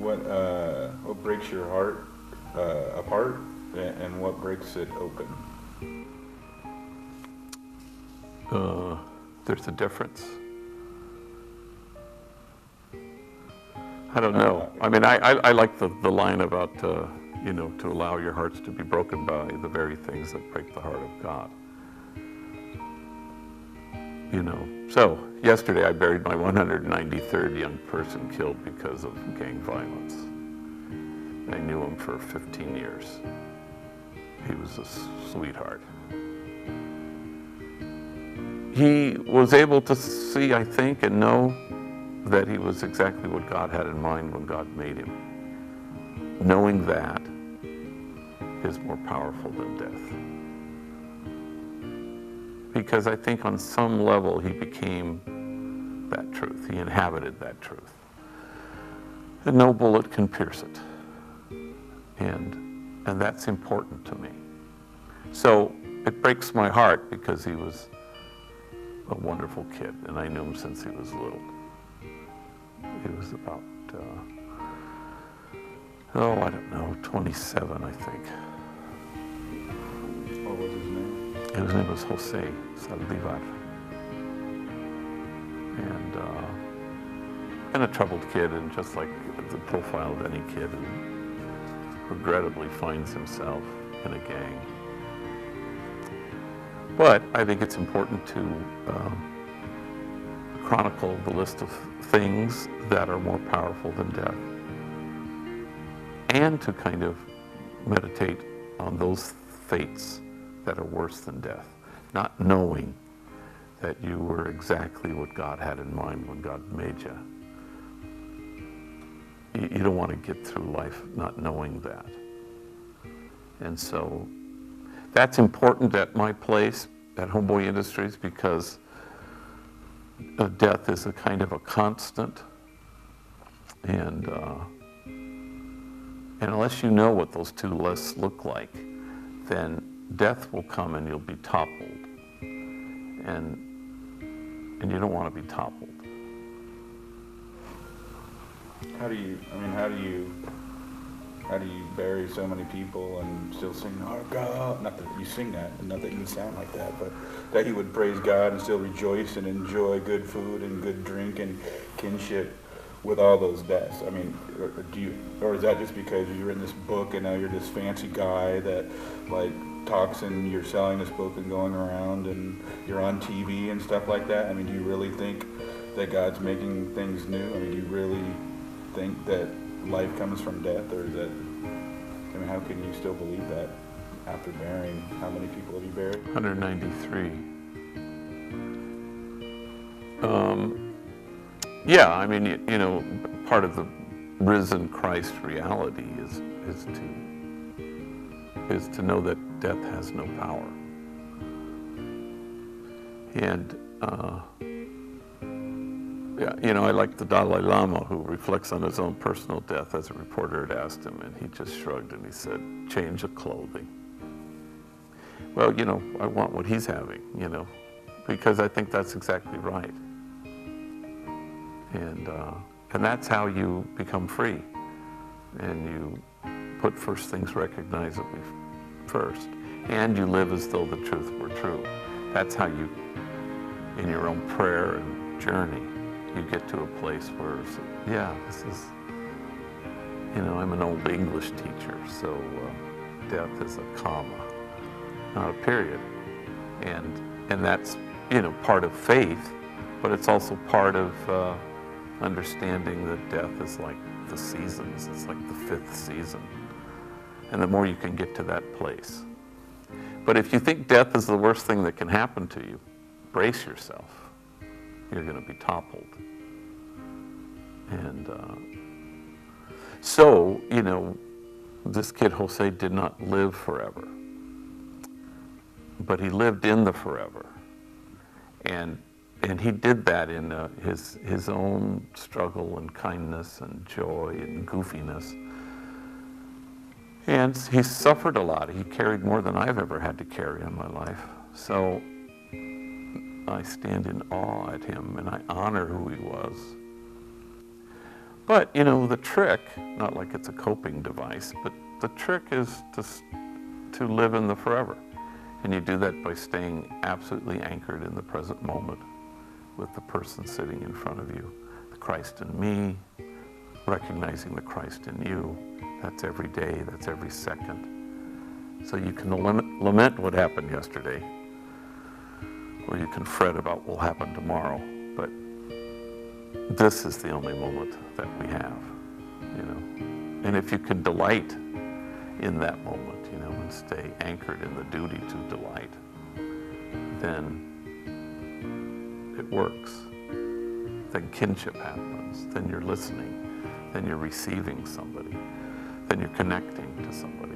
What breaks your heart apart, and what breaks it open? There's a difference. I don't know. I mean, I like the line about, you know, to allow your hearts to be broken by the very things that break the heart of God. You know, so yesterday I buried my 193rd young person killed because of gang violence. I knew him for 15 years. He was a sweetheart. He was able to see, I think, and know that he was exactly what God had in mind when God made him. Knowing that is more powerful than death. Because I think on some level he became that truth. He inhabited that truth. And no bullet can pierce it. And that's important to me. So it breaks my heart because he was a wonderful kid, and I knew him since he was little. He was about, I don't know, 27, I think. What was his name? His name was Jose Saldivar. And a troubled kid, and just like the profile of any kid, and regrettably finds himself in a gang. But I think it's important to chronicle the list of things that are more powerful than death, and to kind of meditate on those fates that are worse than death, not knowing that you were exactly what God had in mind when God made you. You don't want to get through life not knowing that. And so that's important at my place at Homeboy Industries, because death is a kind of a constant. And unless you know what those two lists look like, then death will come and you'll be toppled. And you don't want to be toppled. How do you bury so many people and still sing our God? Not that you sing that, and not that you sound like that, but that you would praise God and still rejoice and enjoy good food and good drink and kinship with all those deaths. I mean, or is that just because you're in this book and now you're this fancy guy that like talks and you're selling this book and going around and you're on TV and stuff like that? I mean, do you really think that God's making things new? I mean, do you really think that life comes from death, or is that, I mean, how can you still believe that after burying, how many people have you buried? 193. Yeah, I mean, you know, part of the risen Christ reality is to know that death has no power. And yeah, you know, I like the Dalai Lama, who reflects on his own personal death, as a reporter had asked him, and he just shrugged and he said, change of clothing. Well, you know, I want what he's having, you know, because I think that's exactly right. And that's how you become free. And you put first things recognizably first. And you live as though the truth were true. That's how you, in your own prayer and journey, you get to a place where, yeah, this is, you know, I'm an old English teacher, so death is a comma, not a period. And that's, you know, part of faith, but it's also part of understanding that death is like the seasons. It's like the fifth season. And the more you can get to that place. But if you think death is the worst thing that can happen to you, brace yourself. You're going to be toppled. And so, you know, this kid Jose did not live forever. But he lived in the forever. And he did that in his own struggle and kindness and joy and goofiness. And he suffered a lot. He carried more than I've ever had to carry in my life. So I stand in awe at him and I honor who he was. But, you know, the trick, not like it's a coping device, but the trick is to live in the forever. And you do that by staying absolutely anchored in the present moment with the person sitting in front of you, the Christ in me, recognizing the Christ in you. That's every day, that's every second. So you can lament what happened yesterday, or you can fret about what will happen tomorrow, but this is the only moment that we have, you know. And if you can delight in that moment, you know, and stay anchored in the duty to delight, then it works. Then kinship happens, then you're listening, then you're receiving somebody, then you're connecting to somebody.